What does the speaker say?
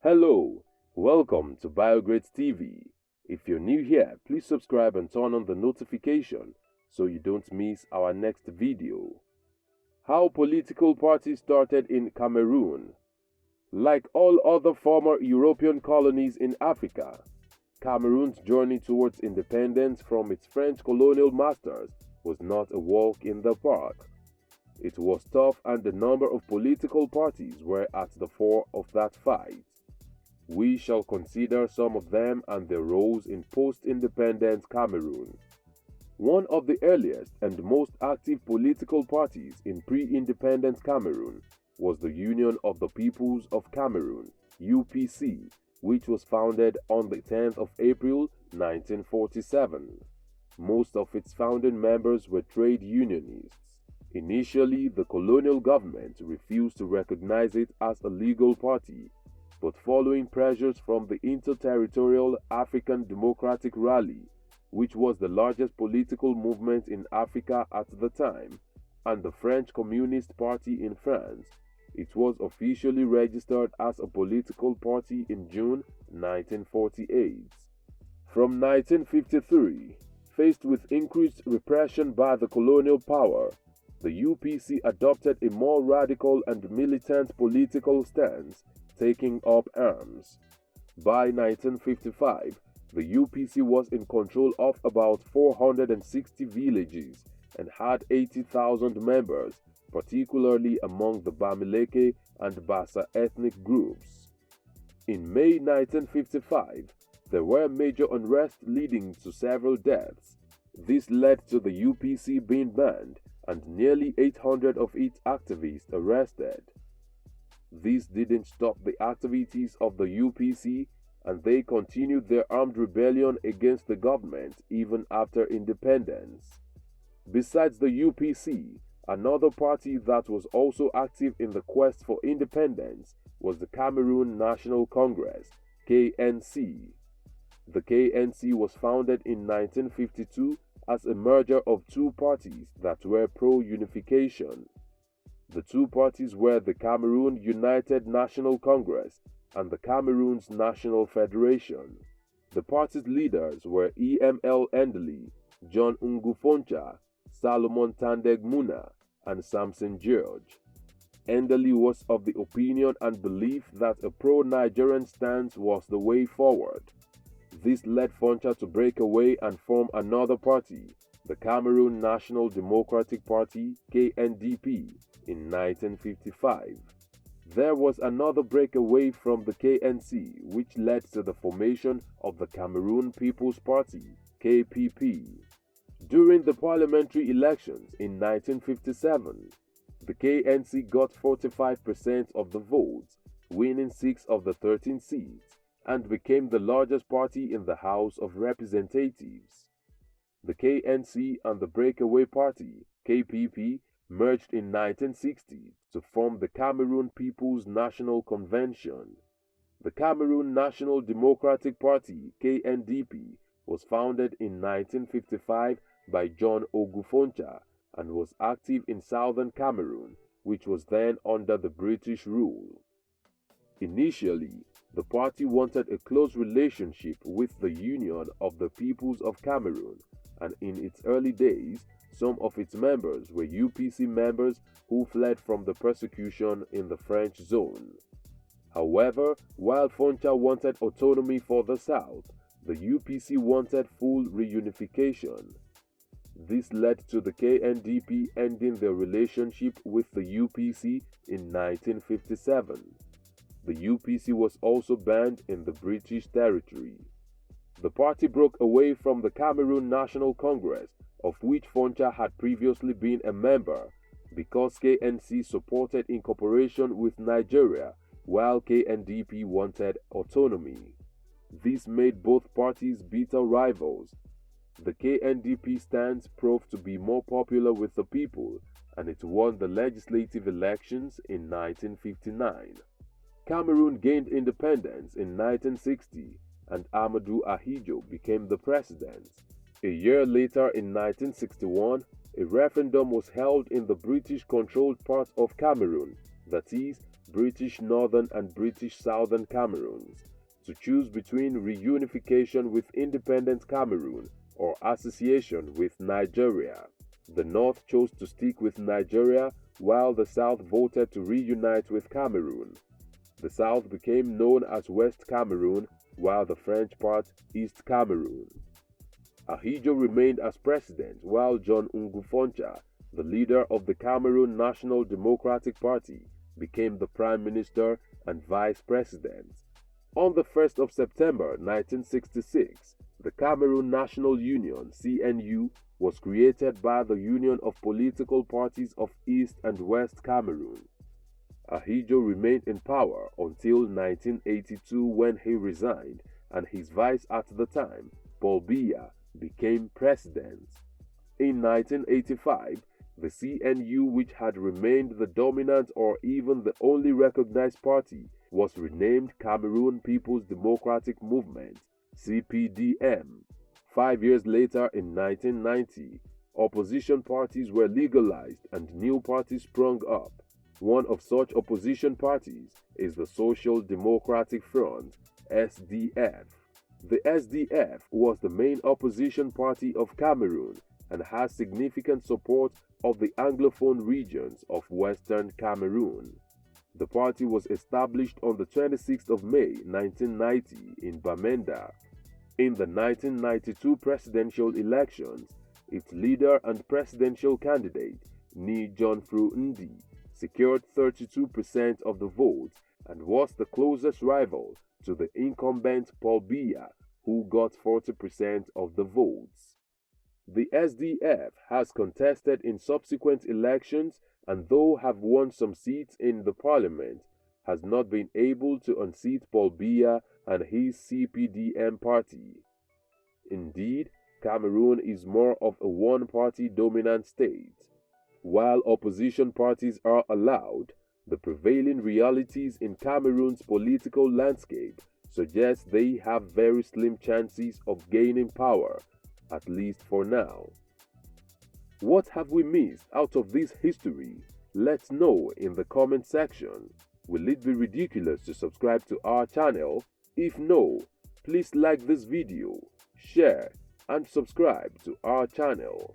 Hello, welcome to BioGrades TV. If you're new here, please subscribe and turn on the notification so you don't miss our next video. How political parties started in Cameroon. Like all other former European colonies in Africa, Cameroon's journey towards independence from its French colonial masters was not a walk in the park. It was tough, and a number of political parties were at the fore of that fight. We shall consider some of them and their roles in post-independence Cameroon. One of the earliest and most active political parties in pre-independence Cameroon was the Union of the Peoples of Cameroon, UPC, which was founded on the 10th of April 1947. Most of its founding members were trade unionists. Initially, the colonial government refused to recognize it as a legal party, but following pressures from the Interterritorial African Democratic Rally, which was the largest political movement in Africa at the time, and the French Communist Party in France, it was officially registered as a political party in June 1948. From 1953, faced with increased repression by the colonial power, the UPC adopted a more radical and militant political stance, taking up arms. By 1955, the UPC was in control of about 460 villages and had 80,000 members, particularly among the Bamileke and Bassa ethnic groups. In May 1955, there were major unrest leading to several deaths. This led to the UPC being banned and nearly 800 of its activists arrested. This didn't stop the activities of the UPC, and they continued their armed rebellion against the government even after independence. Besides the UPC, another party that was also active in the quest for independence was the Cameroon National Congress, KNC. The KNC was founded in 1952 as a merger of two parties that were pro-unification. The two parties were the Cameroon United National Congress and the Cameroon's National Federation. The party's leaders were EML Endeli, John Ngufoncha, Salomon Tandeg Muna, and Samson George. Endeli was of the opinion and belief that a pro-Nigerian stance was the way forward. This led Foncha to break away and form another party, the Cameroon National Democratic Party, KNDP, in 1955. There was another breakaway from the KNC, which led to the formation of the Cameroon People's Party, KPP. During the parliamentary elections in 1957, the KNC got 45% of the votes, winning 6 of the 13 seats, and became the largest party in the House of Representatives. The KNC and the breakaway party, KPP, merged in 1960 to form the Cameroon People's National Convention. The Cameroon National Democratic Party, KNDP, was founded in 1955 by John Ogufoncha and was active in southern Cameroon, which was then under the British rule. Initially, the party wanted a close relationship with the Union of the Peoples of Cameroon, and in its early days, some of its members were UPC members who fled from the persecution in the French zone. However, while Foncha wanted autonomy for the South, the UPC wanted full reunification. This led to the KNDP ending their relationship with the UPC in 1957. The UPC was also banned in the British territory. The party broke away from the Cameroon National Congress, of which Foncha had previously been a member, because KNC supported incorporation with Nigeria, while KNDP wanted autonomy. This made both parties bitter rivals. The KNDP stance proved to be more popular with the people, and it won the legislative elections in 1959. Cameroon gained independence in 1960, and Amadou Ahidjo became the president. A year later, in 1961, a referendum was held in the British-controlled part of Cameroon, that is, British Northern and British Southern Cameroons, to choose between reunification with independent Cameroon or association with Nigeria. The North chose to stick with Nigeria while the South voted to reunite with Cameroon. The South became known as West Cameroon while the French part East Cameroon. Ahidjo remained as president while John Ngufoncha, the leader of the Cameroon National Democratic Party, became the prime minister and vice president. On the 1st of September 1966, the Cameroon National Union (CNU) was created by the Union of Political Parties of East and West Cameroon. Ahidjo remained in power until 1982 when he resigned and his vice at the time, Paul Biya, became president. In 1985, the CNU, which had remained the dominant or even the only recognized party, was renamed Cameroon People's Democratic Movement (CPDM). 5 years later, in 1990, opposition parties were legalized and new parties sprung up. One of such opposition parties is the Social Democratic Front (SDF). The SDF was the main opposition party of Cameroon and has significant support of the Anglophone regions of Western Cameroon. The party was established on the 26th of May 1990 in Bamenda. In the 1992 presidential elections, its leader and presidential candidate, Ni John-Fru Ndi, secured 32% of the votes and was the closest rival to the incumbent Paul Biya, who got 40% of the votes. The SDF has contested in subsequent elections and though have won some seats in the parliament, has not been able to unseat Paul Biya and his CPDM party. Indeed, Cameroon is more of a one-party dominant state. While opposition parties are allowed, the prevailing realities in Cameroon's political landscape suggest they have very slim chances of gaining power, at least for now. What have we missed out of this history? Let's know in the comment section. Will it be ridiculous to subscribe to our channel? If no, please like this video, share, and subscribe to our channel.